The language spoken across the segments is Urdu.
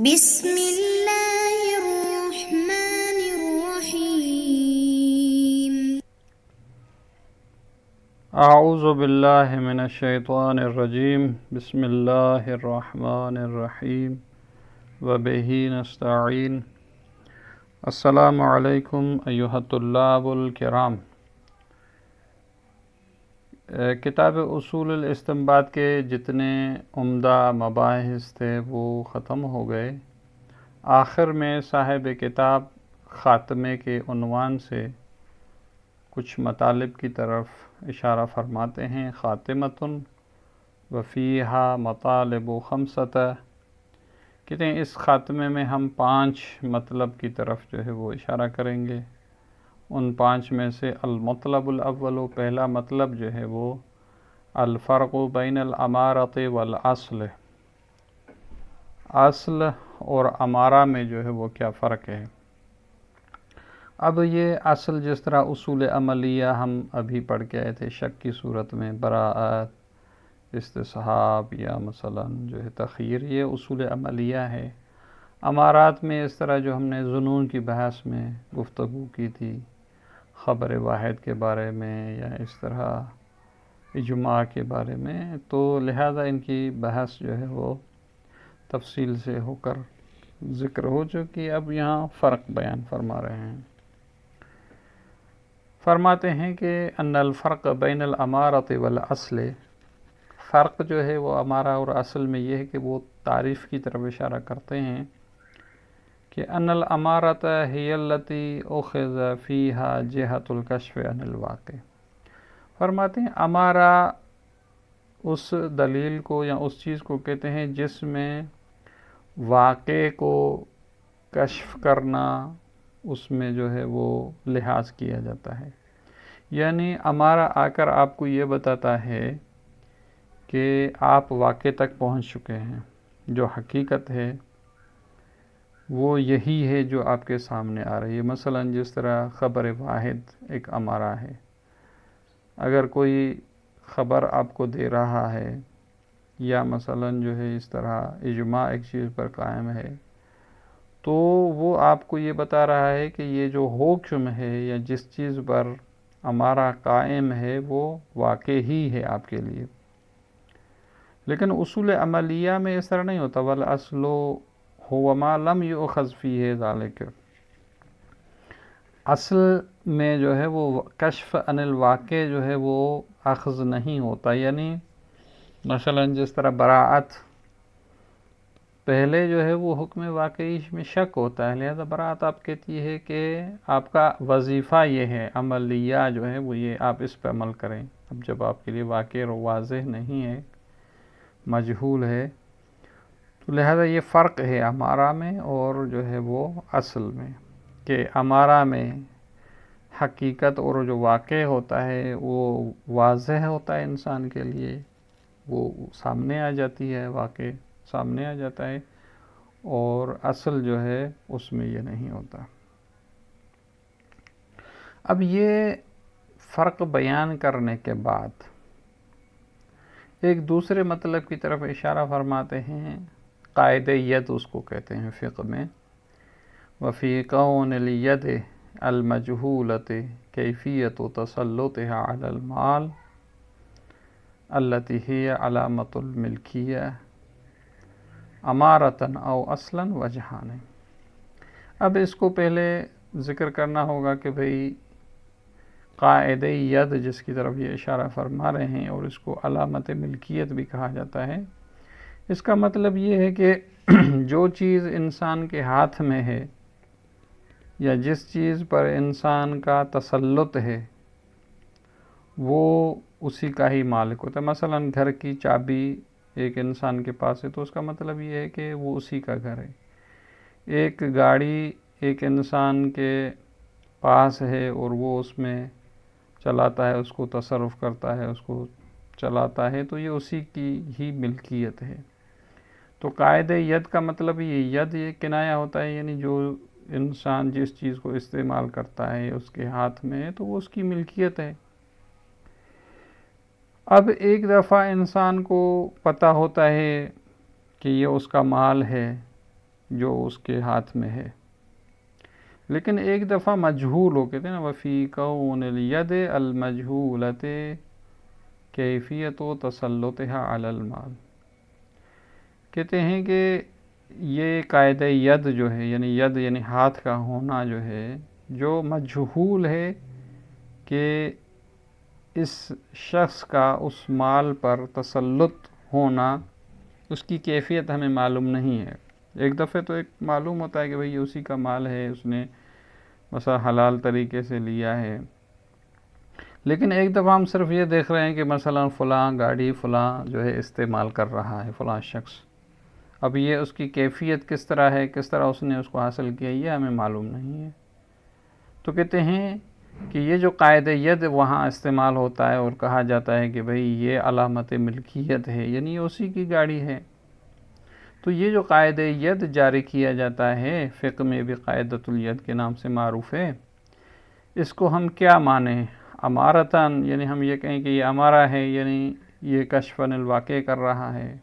بسم اللہ الرحمن الرحیم۔ اعوذ باللہ من الشیطان الرجیم، بسم اللہ الرحمن الرحیم وبہ نستعین۔ السلام علیکم ایھا الطلاب الکرام۔ کتاب اصول الاستنباط کے جتنے عمدہ مباحث تھے وہ ختم ہو گئے۔ آخر میں صاحب کتاب خاتمے کے عنوان سے کچھ مطالب کی طرف اشارہ فرماتے ہیں۔ خاتمۃ وفیہا مطالب خمسۃ، کہتے ہیں اس خاتمے میں ہم 5 مطلب کی طرف جو ہے وہ اشارہ کریں گے۔ ان 5 میں سے المطلب الاول، پہلا مطلب جو ہے وہ الفرق بین الامارۃ والاصل، اصل اور امارہ میں جو ہے وہ کیا فرق ہے۔ اب یہ اصل جس طرح اصول عملیہ ہم ابھی پڑھ کے آئے تھے، شک کی صورت میں براءت، استصحاب یا مثلا جو ہے تخیر، یہ اصول عملیہ ہے۔ امارات میں اس طرح جو ہم نے ظنون کی بحث میں گفتگو کی تھی، خبر واحد کے بارے میں یا اس طرح اجماع کے بارے میں، تو لہذا ان کی بحث جو ہے وہ تفصیل سے ہو کر ذکر ہو چکی، اب یہاں فرق بیان فرما رہے ہیں۔ فرماتے ہیں کہ ان الفرق بین الامارۃ والاصل، فرق جو ہے وہ امارہ اور اصل میں یہ ہے کہ وہ تعریف کی طرف اشارہ کرتے ہیں کہ ان الامارۃ ہی التی اخذ فیہا جہۃ الکشف عن الواقع۔ فرماتے ہیں امارہ اس دلیل کو یا اس چیز کو کہتے ہیں جس میں واقع کو کشف کرنا، اس میں جو ہے وہ لحاظ کیا جاتا ہے۔ یعنی امارہ آ کر آپ کو یہ بتاتا ہے کہ آپ واقع تک پہنچ چکے ہیں، جو حقیقت ہے وہ یہی ہے جو آپ کے سامنے آ رہی ہے۔ مثلا جس طرح خبر واحد ایک امارہ ہے، اگر کوئی خبر آپ کو دے رہا ہے یا مثلا جو ہے اس طرح اجماع ایک چیز پر قائم ہے، تو وہ آپ کو یہ بتا رہا ہے کہ یہ جو حکم ہے یا جس چیز پر امارہ قائم ہے وہ واقع ہی ہے آپ کے لیے۔ لیکن اصول عملیہ میں اس طرح نہیں ہوتا۔ والاصل هو ما لم یؤخذ فیہ ذلک، اصل میں جو ہے وہ کشف عن الواقع جو ہے وہ اخذ نہیں ہوتا۔ یعنی مثلا جس طرح براءت، پہلے جو ہے وہ حکم واقعی میں شک ہوتا ہے، لہذا براءت آپ کہتی ہے کہ آپ کا وظیفہ یہ ہے، عملیہ جو ہے وہ یہ آپ اس پہ عمل کریں۔ اب جب آپ کے لیے واقع اور واضح نہیں ہے، مجہول ہے، تو لہذا یہ فرق ہے امارہ میں اور جو ہے وہ اصل میں، کہ امارہ میں حقیقت اور جو واقع ہوتا ہے وہ واضح ہوتا ہے انسان کے لیے، وہ سامنے آ جاتی ہے، واقع سامنے آ جاتا ہے، اور اصل جو ہے اس میں یہ نہیں ہوتا۔ اب یہ فرق بیان کرنے کے بعد ایک دوسرے مطلب کی طرف اشارہ فرماتے ہیں۔ قاعدہ ید اس کو کہتے ہیں فقہ میں۔ وفی کون الید المجہولۃ کیفیت تسلطها علی المال التی ہی علامت الملکیہ امارۃً او اصلاً وجہان۔ اب اس کو پہلے ذکر کرنا ہوگا کہ بھئی قاعدہ ید جس کی طرف یہ اشارہ فرما رہے ہیں، اور اس کو علامت ملکیت بھی کہا جاتا ہے، اس کا مطلب یہ ہے کہ جو چیز انسان کے ہاتھ میں ہے یا جس چیز پر انسان کا تسلط ہے وہ اسی کا ہی مالک ہوتا ہے۔ مثلا گھر کی چابی ایک انسان کے پاس ہے تو اس کا مطلب یہ ہے کہ وہ اسی کا گھر ہے۔ ایک گاڑی ایک انسان کے پاس ہے اور وہ اس میں چلاتا ہے، اس کو تصرف کرتا ہے، اس کو چلاتا ہے، تو یہ اسی کی ہی ملکیت ہے۔ تو قاعدہ ید کا مطلب یہ کنایہ ہوتا ہے، یعنی جو انسان جس چیز کو استعمال کرتا ہے اس کے ہاتھ میں ہے تو وہ اس کی ملکیت ہے۔ اب ایک دفعہ انسان کو پتہ ہوتا ہے کہ یہ اس کا مال ہے، جو اس کے ہاتھ میں ہے. لیکن ایک دفعہ مجہول ہو، کہتے ہیں نا وفی کون الید المجہولت کیفیت و تسلطها علی المال. کہتے ہیں کہ یہ قاعدہ ید جو ہے، یعنی ید یعنی ہاتھ کا ہونا جو ہے، جو مجہول ہے کہ اس شخص کا اس مال پر تسلط ہونا، اس کی کیفیت ہمیں معلوم نہیں ہے. ایک دفعہ تو ایک معلوم ہوتا ہے کہ بھئی یہ اسی کا مال ہے، اس نے مثلا حلال طریقے سے لیا ہے. لیکن ایک دفعہ ہم صرف یہ دیکھ رہے ہیں کہ مثلا فلاں گاڑی فلاں جو ہے استعمال کر رہا ہے فلاں شخص. اب یہ اس کی کیفیت کس طرح ہے، کس طرح اس نے اس کو حاصل کیا، یہ ہمیں معلوم نہیں ہے. تو کہتے ہیں کہ یہ جو قاعدہ ید وہاں استعمال ہوتا ہے اور کہا جاتا ہے کہ بھئی یہ علامت ملکیت ہے، یعنی یہ اسی کی گاڑی ہے. تو یہ جو قاعدہ ید جاری کیا جاتا ہے، فقہ میں بھی قاعدۃ الید کے نام سے معروف ہے، اس کو ہم کیا مانیں؟ امارتاً، یعنی ہم یہ کہیں کہ یہ ہمارا ہے، یعنی یہ کشفاً الواقع کر رہا ہے،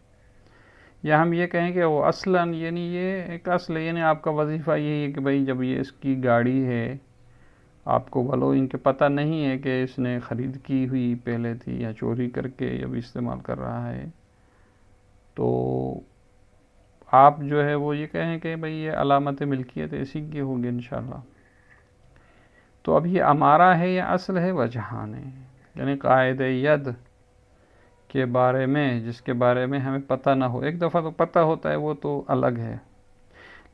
یا ہم یہ کہیں کہ وہ اصلاً، یعنی یہ ایک اصل ہے، یعنی آپ کا وظیفہ یہی ہے کہ بھئی جب یہ اس کی گاڑی ہے، آپ کو بھلو ان کے پتہ نہیں ہے کہ اس نے خرید کی ہوئی پہلے تھی یا چوری کر کے ابھی استعمال کر رہا ہے، تو آپ جو ہے وہ یہ کہیں کہ بھئی یہ علامت ملکیت اسی کی ہوگی انشاءاللہ. تو اب یہ ہمارا ہے یا اصل ہے، وجہان ہے. یعنی قاعدہ ید کے بارے میں، جس کے بارے میں ہمیں پتہ نہ ہو، ایک دفعہ تو پتہ ہوتا ہے وہ تو الگ ہے،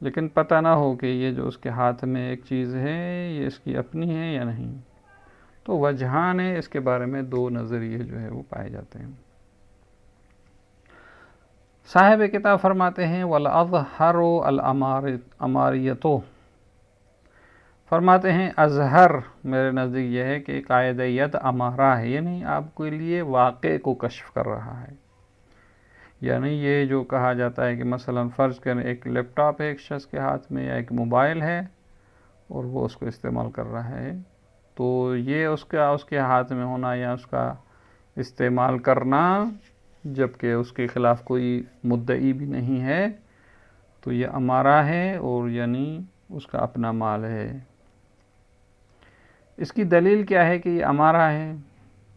لیکن پتہ نہ ہو کہ یہ جو اس کے ہاتھ میں ایک چیز ہے یہ اس کی اپنی ہے یا نہیں، تو وجہان ہے. اس کے بارے میں دو نظریے جو ہے وہ پائے جاتے ہیں. صاحب کتاب فرماتے ہیں وَالْأَظْهَرُ الْأَمَارِيَّةُ، فرماتے ہیں اظہر میرے نزدیک یہ ہے کہ قاعدہ ید امارہ ہے، یعنی آپ کے لیے واقع کو کشف کر رہا ہے. یعنی یہ جو کہا جاتا ہے کہ مثلا فرض کریں ایک لیپ ٹاپ ہے ایک شخص کے ہاتھ میں، یا ایک موبائل ہے اور وہ اس کو استعمال کر رہا ہے، تو یہ اس کے ہاتھ میں ہونا یا اس کا استعمال کرنا، جبکہ اس کے خلاف کوئی مدعی بھی نہیں ہے، تو یہ امارہ ہے، اور یعنی اس کا اپنا مال ہے. اس کی دلیل کیا ہے کہ یہ امارہ ہے؟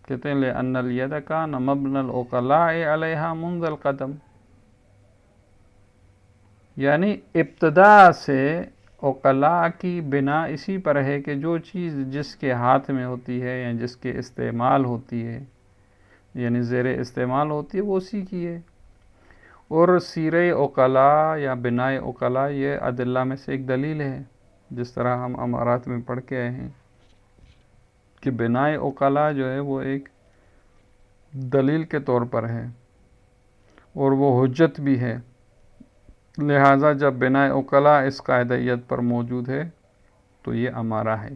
کہتے ہیں لِأَنَّ الْيَدَ كَانَ مَبْنَى الْعُقَلَاءِ عَلَيْهَا مُنذَ الْقَدَمِ، یعنی ابتدا سے عقلاء کی بنا اسی پر ہے کہ جو چیز جس کے ہاتھ میں ہوتی ہے یا جس کے استعمال ہوتی ہے، یعنی زیر استعمال ہوتی ہے، وہ اسی کی ہے. اور سیرہ عقلاء یا بناء عقلاء یہ ادلہ میں سے ایک دلیل ہے، جس طرح ہم امارات میں پڑھ کے آئے ہیں کہ بناء عقلاء جو ہے وہ ایک دلیل کے طور پر ہے اور وہ حجت بھی ہے. لہٰذا جب بناء عقلاء اس قاعدہ ید پر موجود ہے تو یہ امارہ ہے.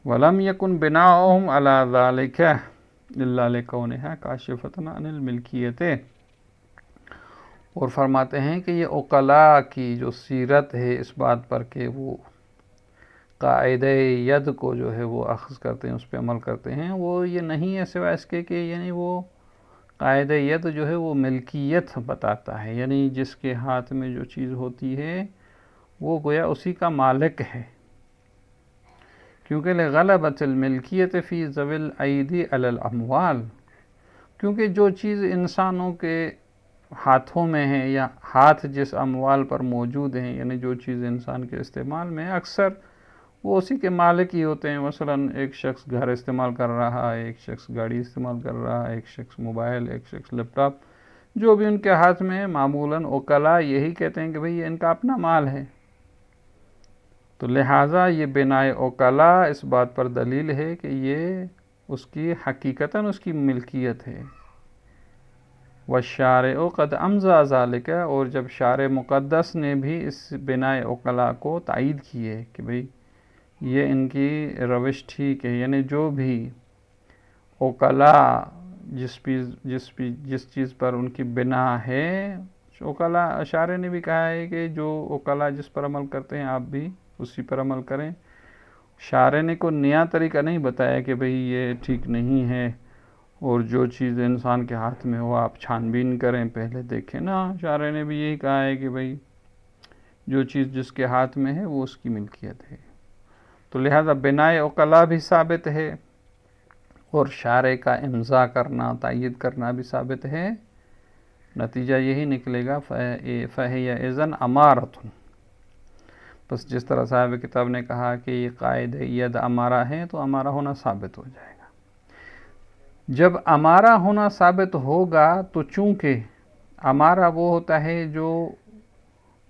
وَلَمْ يَكُنْ بِنَاؤُهُمْ عَلَى ذَلِكَ إِلَّا لِكَوْنِهَا كَاشِفَةً عَنِ الْمِلْكِيَّةِ، اور فرماتے ہیں کہ یہ عقلاء کی جو سیرت ہے اس بات پر کہ وہ قاعدہ ید کو جو ہے وہ اخذ کرتے ہیں، اس پہ عمل کرتے ہیں، وہ یہ نہیں ہے سوائے اس کے کہ یعنی وہ قاعدہ ید جو ہے وہ ملکیت بتاتا ہے، یعنی جس کے ہاتھ میں جو چیز ہوتی ہے وہ گویا اسی کا مالک ہے. کیونکہ لغلبۃ الملکیت فی ذوی الایدی علی الاموال، کیونکہ جو چیز انسانوں کے ہاتھوں میں ہے یا ہاتھ جس اموال پر موجود ہیں، یعنی جو چیز انسان کے استعمال میں اکثر وہ اسی کے مالک ہی ہوتے ہیں. مثلا ایک شخص گھر استعمال کر رہا ہے، ایک شخص گاڑی استعمال کر رہا ہے، ایک شخص موبائل، ایک شخص لیپ ٹاپ، جو بھی ان کے ہاتھ میں ہے، معمولاً عقلاء یہی کہتے ہیں کہ بھئی یہ ان کا اپنا مال ہے. تو لہٰذا یہ بناء عقلاء اس بات پر دلیل ہے کہ یہ اس کی حقیقتاً اس کی ملکیت ہے. والشارع قد امضى ذلك، اور جب شارع مقدس نے بھی اس بناء عقلاء کو تائید کی ہے کہ بھئی یہ ان کی روش ٹھیک ہے، یعنی جو بھی عقلاء جس چیز پر ان کی بنا ہے، عقلاء شارع نے بھی کہا ہے کہ جو عقلاء جس پر عمل کرتے ہیں آپ بھی اسی پر عمل کریں. شارع نے کوئی نیا طریقہ نہیں بتایا کہ بھئی یہ ٹھیک نہیں ہے، اور جو چیز انسان کے ہاتھ میں ہو آپ چھان بین کریں، پہلے دیکھیں نا. شارع نے بھی یہی کہا ہے کہ بھئی جو چیز جس کے ہاتھ میں ہے وہ اس کی ملکیت ہے۔ تو لہذا بنائے عقلا بھی ثابت ہے اور شارع کا امضاء کرنا، تائید کرنا بھی ثابت ہے۔ نتیجہ یہی نکلے گا فَهِيَ إِذًا أَمَارَةٌ۔ بس جس طرح صاحب کتاب نے کہا کہ یہ قائد ید امارہ ہے تو امارہ ہونا ثابت ہو جائے گا۔ جب امارہ ہونا ثابت ہوگا تو چونکہ امارہ وہ ہوتا ہے جو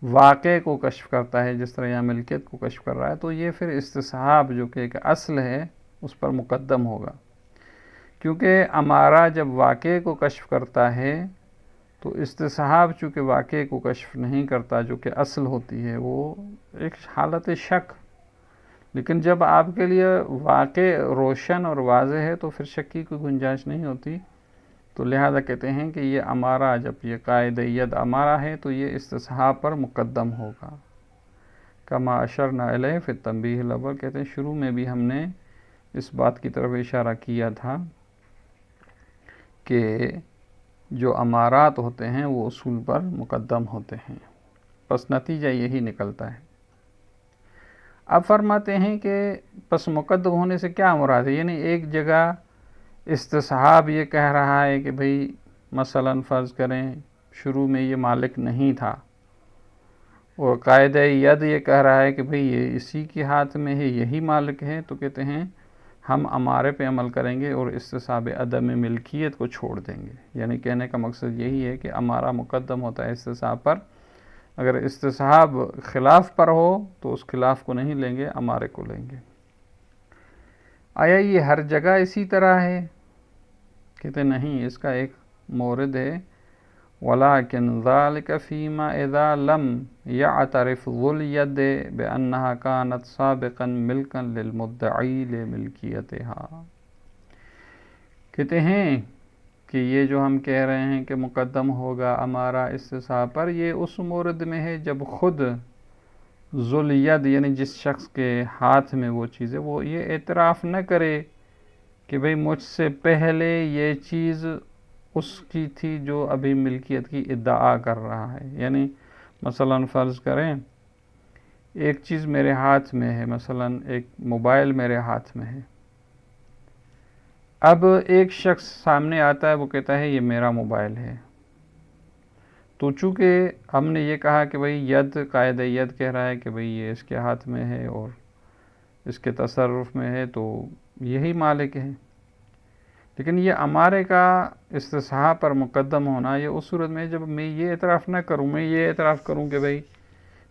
واقع کو کشف کرتا ہے، جس طرح یہاں ملکیت کو کشف کر رہا ہے، تو یہ پھر استصحاب جو کہ ایک اصل ہے اس پر مقدم ہوگا، کیونکہ امارہ جب واقع کو کشف کرتا ہے تو استصحاب چونکہ واقع کو کشف نہیں کرتا، جو کہ اصل ہوتی ہے، وہ ایک حالت شک۔ لیکن جب آپ کے لیے واقع روشن اور واضح ہے تو پھر شک کی کوئی گنجائش نہیں ہوتی، تو لہذا کہتے ہیں کہ یہ امارہ، جب یہ قائد ید امارہ ہے تو یہ استصحاب پر مقدم ہوگا۔ کما اشرنا الیہ فی التنبیہ الاول، کہتے ہیں شروع میں بھی ہم نے اس بات کی طرف اشارہ کیا تھا کہ جو امارات ہوتے ہیں وہ اصول پر مقدم ہوتے ہیں، پس نتیجہ یہی نکلتا ہے۔ اب فرماتے ہیں کہ پس مقدم ہونے سے کیا مراد ہے، یعنی ایک جگہ استصحاب یہ کہہ رہا ہے کہ بھئی مثلا فرض کریں شروع میں یہ مالک نہیں تھا، اور قائد ید یہ کہہ رہا ہے کہ بھئی یہ اسی کے ہاتھ میں ہے، یہی مالک ہے، تو کہتے ہیں ہم امارے پہ عمل کریں گے اور استصحاب عدم ملکیت کو چھوڑ دیں گے۔ یعنی کہنے کا مقصد یہی ہے کہ امارہ مقدم ہوتا ہے استصحاب پر، اگر استصحاب خلاف پر ہو تو اس خلاف کو نہیں لیں گے، امارے کو لیں گے۔ آیا یہ ہر جگہ اسی طرح ہے؟ کہتے نہیں، اس کا ایک مورد ہے، وَلَكِنْ ذَلِكَ فِيمَا إِذَا لَمْ يَعْتَرِفْ ذُو الْيَدِ بِأَنَّهَا كَانَتْ سَابِقًا مِلْكًا لِلْمُدَّعِي لِمِلْكِيَتِهَا۔ کہتے ہیں کہ یہ جو ہم کہہ رہے ہیں کہ مقدم ہوگا امارہ استصحاب پر، یہ اس مورد میں ہے جب خود ذو الید یعنی جس شخص کے ہاتھ میں وہ چیز ہے، وہ یہ اعتراف نہ کرے کہ بھئی مجھ سے پہلے یہ چیز اس کی تھی جو ابھی ملکیت کی ادعا کر رہا ہے۔ یعنی مثلا فرض کریں ایک چیز میرے ہاتھ میں ہے، مثلا ایک موبائل میرے ہاتھ میں ہے، اب ایک شخص سامنے آتا ہے، وہ کہتا ہے یہ میرا موبائل ہے، تو چونکہ ہم نے یہ کہا کہ بھئی ید قائد ید کہہ رہا ہے کہ بھئی یہ اس کے ہاتھ میں ہے اور اس کے تصرف میں ہے، تو یہی مالک ہے۔ لیکن یہ امارے کا استصحاب پر مقدم ہونا یہ اس صورت میں جب میں یہ اعتراف نہ کروں، میں یہ اعتراف کروں کہ بھئی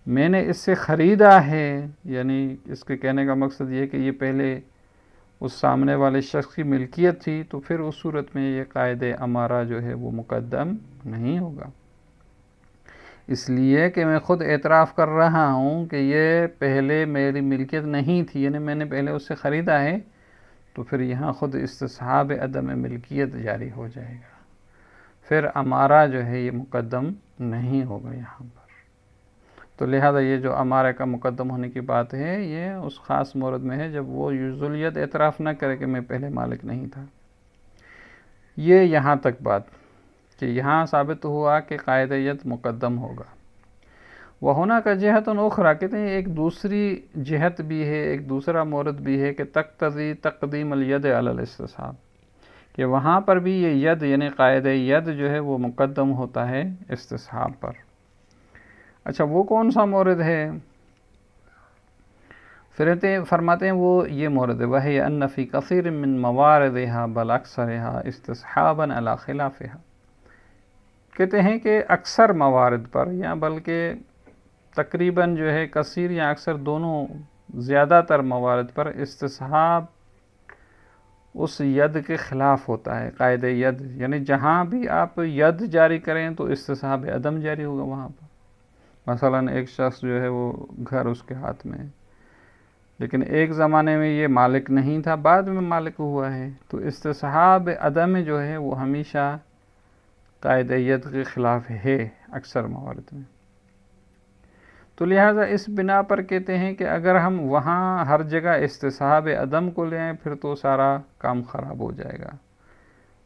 میں نے اس سے خریدا ہے، یعنی اس کے کہنے کا مقصد یہ کہ یہ پہلے اس سامنے والے شخص کی ملکیت تھی، تو پھر اس صورت میں یہ قائد امارہ جو ہے وہ مقدم نہیں ہوگا، اس لیے کہ میں خود اعتراف کر رہا ہوں کہ یہ پہلے میری ملکیت نہیں تھی، یعنی میں نے پہلے اس سے خریدا ہے، تو پھر یہاں خود استصحاب عدم ملکیت جاری ہو جائے گا، پھر امارہ جو ہے یہ مقدم نہیں ہوگا یہاں پر۔ تو لہذا یہ جو امارہ کا مقدم ہونے کی بات ہے یہ اس خاص مورد میں ہے جب وہ ذو الید اعتراف نہ کرے کہ میں پہلے مالک نہیں تھا۔ یہ یہاں تک بات کہ یہاں ثابت ہوا کہ قائد ید مقدم ہوگا۔ وَهُنَاكَ جِهَةٌ أُخْرَى، کہتے ہیں ایک دوسری جہت بھی ہے، ایک دوسرا مورد بھی ہے کہ تقتضی تقدیم الید علی الاستصحاب، کہ وہاں پر بھی یہ ید یعنی قائد ید جو ہے وہ مقدم ہوتا ہے استصحاب پر۔ اچھا وہ کون سا مورد ہے؟ فرماتے ہیں وہ یہ مورد ہے، وَهِيَ أَنَّ فِي كَثِيرٍ مِّن مَوَارِدِهَا بَلْ أَكْثَرِهَا اسْتِصْحَابًا عَلَى خِلَافِهَا، کہتے ہیں کہ اکثر موارد پر یا بلکہ تقریباً جو ہے کثیر یا اکثر دونوں زیادہ تر موارد پر استصحاب اس ید کے خلاف ہوتا ہے، قائد ید، یعنی جہاں بھی آپ ید جاری کریں تو استصحاب عدم جاری ہوگا وہاں پر۔ مثلا ایک شخص جو ہے وہ گھر اس کے ہاتھ میں ہے، لیکن ایک زمانے میں یہ مالک نہیں تھا، بعد میں مالک ہوا ہے، تو استصحاب عدم جو ہے وہ ہمیشہ قائد ید کے خلاف ہے اکثر موارد میں۔ تو لہٰذا اس بنا پر کہتے ہیں کہ اگر ہم وہاں ہر جگہ استصحاب عدم کو لیں پھر تو سارا کام خراب ہو جائے گا۔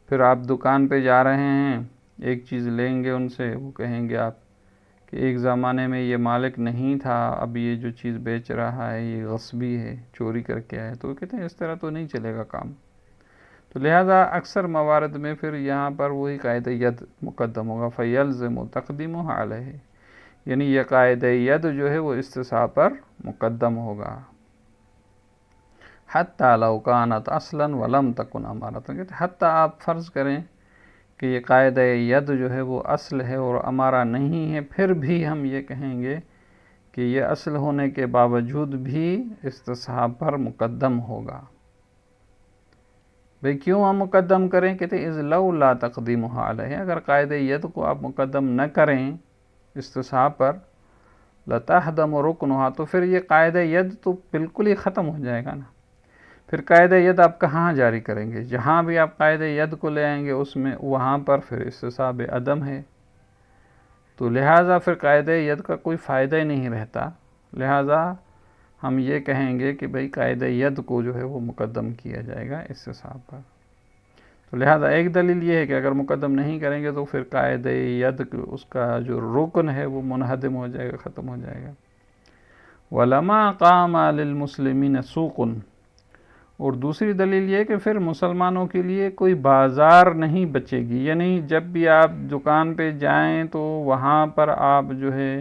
پھر آپ دکان پہ جا رہے ہیں، ایک چیز لیں گے ان سے، وہ کہیں گے آپ کہ ایک زمانے میں یہ مالک نہیں تھا، اب یہ جو چیز بیچ رہا ہے یہ غصبی ہے، چوری کر کے آئے، تو کہتے ہیں اس طرح تو نہیں چلے گا کام. تو لہٰذا اکثر موارد میں پھر یہاں پر وہی قاعدہ ید مقدم ہوگا، فَيَلْزِمُ تَقْدِيمُهُ عَلَيْهِ، یعنی یہ قاعدہ ید جو ہے وہ استصحاب پر مقدم ہوگا. حَتَّى لَوْ كَانَتْ أَصْلًا وَلَمْ تَكُنْ أَمَارَةً، حتیٰ آپ فرض کریں کہ یہ قاعدہ ید جو ہے وہ اصل ہے اور امارہ نہیں ہے، پھر بھی ہم یہ کہیں گے کہ یہ اصل ہونے کے باوجود بھی استصحاب پر مقدم ہوگا. بھئی کیوں ہم مقدم کریں؟ کہتے ہیں اِذْ لَوْ لَا تَقْدِيمُهَا عَلَيْهِ، اگر قاعدہ ید کو آپ مقدم نہ کریں استصحاب پر، لَتَحْدَمُ رُكْنُهَا، تو پھر یہ قاعدہ ید تو بالکل ہی ختم ہو جائے گا نا. پھر قاعدہ ید آپ کہاں جاری کریں گے؟ جہاں بھی آپ قاعدہ ید کو لے آئیں گے اس میں وہاں پر پھر استصحاب عدم ہے، تو لہٰذا پھر قاعدہ ید کا کوئی فائدہ ہی نہیں رہتا. لہٰذا ہم یہ کہیں گے کہ بھئی قاعدہ ید کو جو ہے وہ مقدم کیا جائے گا استصحاب پر. تو لہٰذا ایک دلیل یہ ہے کہ اگر مقدم نہیں کریں گے تو پھر قاعدہ ید اس کا جو رکن ہے وہ منہدم ہو جائے گا، ختم ہو جائے گا. وَلَمَا قَامَ لِلْمُسْلِمِينَ سُوقٌ، اور دوسری دلیل یہ کہ پھر مسلمانوں کے لیے کوئی بازار نہیں بچے گی، یعنی جب بھی آپ دکان پہ جائیں تو وہاں پر آپ جو ہے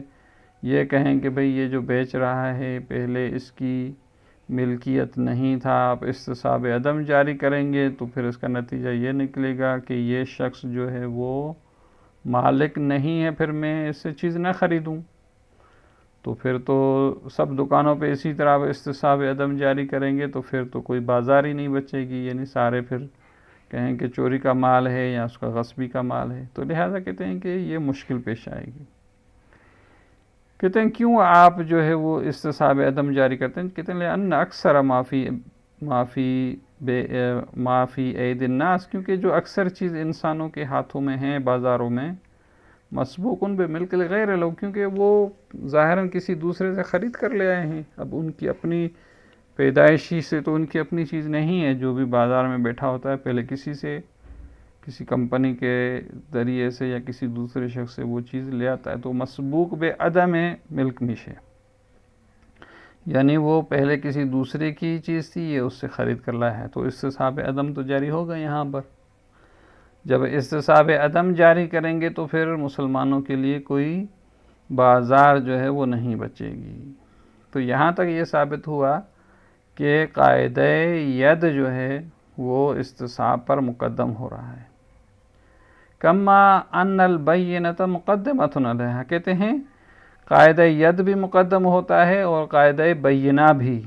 یہ کہیں کہ بھئی یہ جو بیچ رہا ہے پہلے اس کی ملکیت نہیں تھا، آپ استصحاب عدم جاری کریں گے تو پھر اس کا نتیجہ یہ نکلے گا کہ یہ شخص جو ہے وہ مالک نہیں ہے، پھر میں اس سے چیز نہ خریدوں. تو پھر تو سب دکانوں پہ اسی طرح استصحاب عدم جاری کریں گے تو پھر تو کوئی بازار ہی نہیں بچے گی، یعنی سارے پھر کہیں کہ چوری کا مال ہے یا اس کا غصبی کا مال ہے. تو لہٰذا کہتے ہیں کہ یہ مشکل پیش آئے گی. کہتے ہیں کیوں آپ جو ہے وہ استصحاب عدم جاری کرتے ہیں؟ کہتے ہیں لأن اکثر معافی عید الناس، کیونکہ جو اکثر چیز انسانوں کے ہاتھوں میں ہیں بازاروں میں، مسبوق ان بملک غیر لوگ، کیونکہ وہ ظاہراً کسی دوسرے سے خرید کر لے آئے ہیں. اب ان کی اپنی پیدائشی سے تو ان کی اپنی چیز نہیں ہے، جو بھی بازار میں بیٹھا ہوتا ہے پہلے کسی سے، کسی کمپنی کے ذریعے سے یا کسی دوسرے شخص سے وہ چیز لے آتا ہے. تو مسبوق بے عدم ملک مش ہے، یعنی وہ پہلے کسی دوسرے کی چیز تھی، یہ اس سے خرید کر لایا ہے، تو استصحاب عدم تو جاری ہوگا یہاں پر. جب استصحاب عدم جاری کریں گے تو پھر مسلمانوں کے لیے کوئی بازار جو ہے وہ نہیں بچے گی. تو یہاں تک یہ ثابت ہوا کہ قاعدہ ید جو ہے وہ استصحاب پر مقدم ہو رہا ہے. کما ان البینۃ مقدمۃ علیہا، کہتے ہیں قاعدہ ید بھی مقدم ہوتا ہے اور قاعدہ بینہ بھی.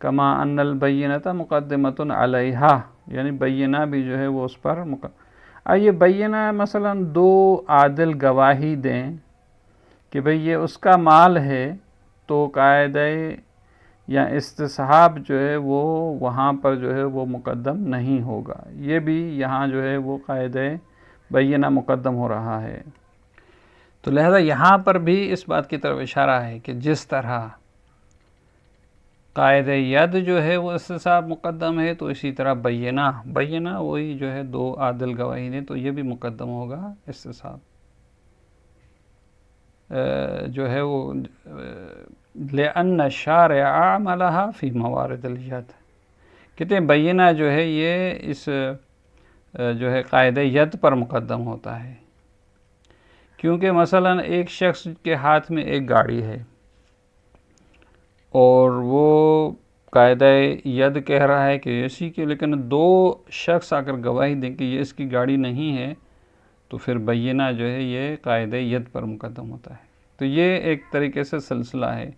کما ان البینۃ مقدمۃ علیہا، یعنی بینہ بھی جو ہے وہ اس پر یہ بینہ مثلا دو عادل گواہی دیں کہ بھئی یہ اس کا مال ہے، تو قاعدہ یا استصحاب جو ہے وہ وہاں پر جو ہے وہ مقدم نہیں ہوگا. یہ بھی یہاں جو ہے وہ قاعدہ بینہ مقدم ہو رہا ہے. تو لہذا یہاں پر بھی اس بات کی طرف اشارہ ہے کہ جس طرح قاعدہ ید جو ہے وہ استصحاب مقدم ہے، تو اسی طرح بینہ وہی جو ہے دو عادل گواہی دیں، تو یہ بھی مقدم ہوگا استصحاب جو ہے وہ. لأن الشارع عملها فی موارد الید، کہتے ہیں بینہ جو ہے یہ اس جو ہے قاعدہ ید پر مقدم ہوتا ہے، کیونکہ مثلا ایک شخص کے ہاتھ میں ایک گاڑی ہے اور وہ قاعدہ ید کہہ رہا ہے کہ اسی کے، لیکن دو شخص آ کر گواہی دیں کہ یہ اس کی گاڑی نہیں ہے، تو پھر بینہ جو ہے یہ قاعدہ ید پر مقدم ہوتا ہے. تو یہ ایک طریقے سے سلسلہ ہے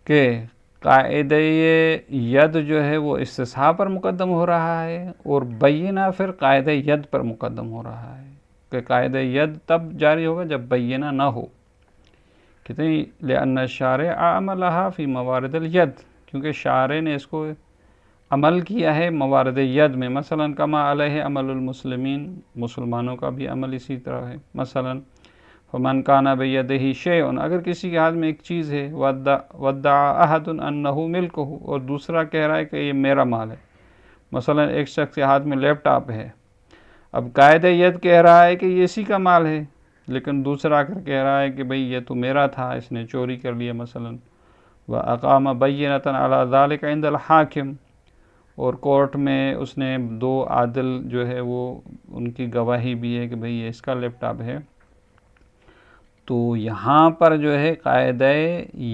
کہ قاعدہ ید جو ہے وہ استصحاب پر مقدم ہو رہا ہے اور بینہ پھر قاعدہ ید پر مقدم ہو رہا ہے، کہ قاعدہ ید تب جاری ہوگا جب بینہ نہ ہو. کہتے ہیں لأن الشارع عملها فی موارد الید، کیونکہ شارع نے اس کو عمل کیا ہے موارد ید میں. مثلا کما علیہ عمل المسلمین، مسلمانوں کا بھی عمل اسی طرح ہے. مثلا فمن کان بیدہ شیء، اگر کسی کے ہاتھ میں ایک چیز ہے، وادعا احد انہ ملکہ، اور دوسرا کہہ رہا ہے کہ یہ میرا مال ہے. مثلا ایک شخص کے ہاتھ میں لیپ ٹاپ ہے، اب قاعدہ ید کہہ رہا ہے کہ یہ اسی کا مال ہے، لیکن دوسرا آ کر کہہ رہا ہے کہ بھئی یہ تو میرا تھا، اس نے چوری کر لیا مثلا، وَأَقَامَ بَيِّنَةً عَلَى ذَلِكَ عِنْدَ الْحَاكِمِ، اور کورٹ میں اس نے 2 عادل جو ہے وہ ان کی گواہی بھی ہے کہ بھئی یہ اس کا لیپ ٹاپ ہے، تو یہاں پر جو ہے قاعدہ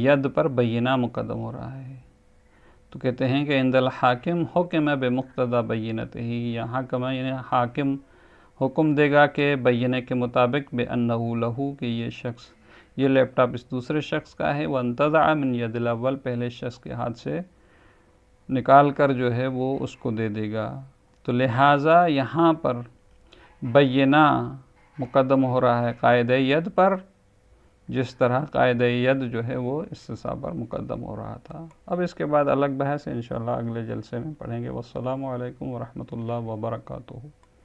ید پر بینہ مقدم ہو رہا ہے. تو کہتے ہیں کہ عند الحاکم حکم بمقتضی بینتہ، یہاں کما یعنی حاکم حکم دے گا کہ بینہ کے مطابق بأنہ لہو، کہ یہ شخص یہ لیپ ٹاپ اس دوسرے شخص کا ہے، وانتزع من ید الاول، پہلے شخص کے ہاتھ سے نکال کر جو ہے وہ اس کو دے دے گا. تو لہٰذا یہاں پر بینہ مقدم ہو رہا ہے قاعدہ ید پر، جس طرح قاعدہ ید جو ہے وہ استثناء پر مقدم ہو رہا تھا. اب اس کے بعد الگ بحث ہے انشاءاللہ اگلے جلسے میں پڑھیں گے. والسلام علیکم ورحمۃ اللہ وبرکاتہ.